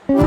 Event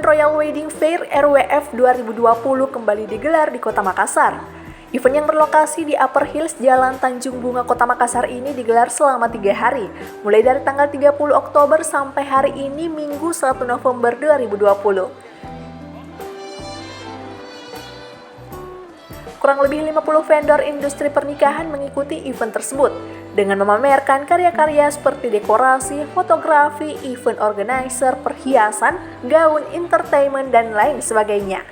Royal Wedding Fair RWF 2020 kembali digelar di Kota Makassar. Event yang berlokasi di Upper Hills Jalan Tanjung Bunga Kota Makassar ini digelar selama 3 hari, mulai dari tanggal 30 Oktober sampai hari ini Minggu 1 November 2020. Kurang lebih 50 vendor industri pernikahan mengikuti event tersebut dengan memamerkan karya-karya seperti dekorasi, fotografi, event organizer, perhiasan, gaun, entertainment, dan lain sebagainya.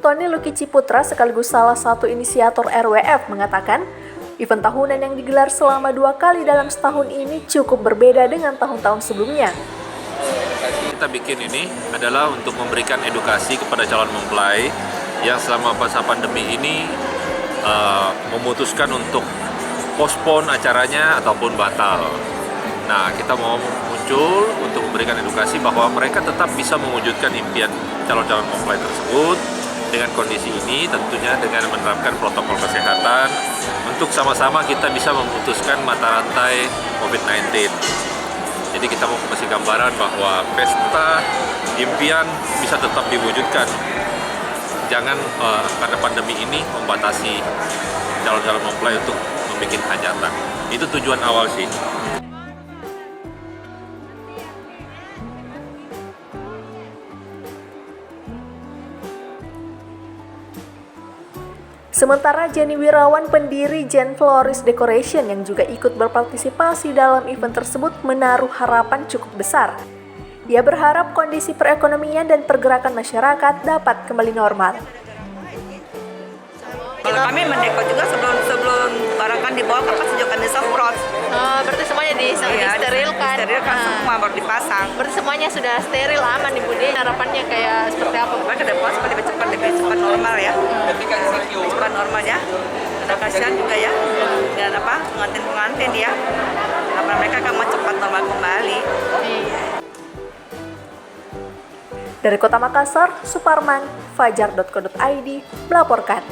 Tony Lucky Ciputra sekaligus salah satu inisiator RWF mengatakan, event tahunan yang digelar selama 2 kali dalam setahun ini cukup berbeda dengan tahun-tahun sebelumnya. Kita bikin ini adalah untuk memberikan edukasi kepada calon mempelai yang selama masa pandemi ini memutuskan untuk postpone acaranya ataupun batal. Nah, kita mau muncul untuk memberikan edukasi bahwa mereka tetap bisa mewujudkan impian calon-calon mempelai tersebut dengan kondisi ini, tentunya dengan menerapkan protokol kesehatan untuk sama-sama kita bisa memutuskan mata rantai COVID-19. Jadi kita mau kasih gambaran bahwa pesta impian bisa tetap diwujudkan. Jangan karena pandemi ini membatasi calon-calon mempelai untuk membuat hajatan. Itu tujuan awal sih. Sementara Jenny Wirawan, pendiri Jen Floris Decoration yang juga ikut berpartisipasi dalam event tersebut, menaruh harapan cukup besar. Ia berharap kondisi perekonomian dan pergerakan masyarakat dapat kembali normal. Kalau kami mendekor juga sebelum barang kan dibawa ke juga disemprot. Berarti semuanya disterilkan. Disterilkan semua baru dipasang. Berarti semuanya sudah steril, aman Ibu De. Harapannya kayak seperti apa? Ke depan lebih cepat normal ya. Cepat normal ya. Ada kasihan juga ya. Dan pengantin ya. Mereka akan cepat normal kembali. Dari Kota Makassar, Suparman, Fajar.co.id melaporkan.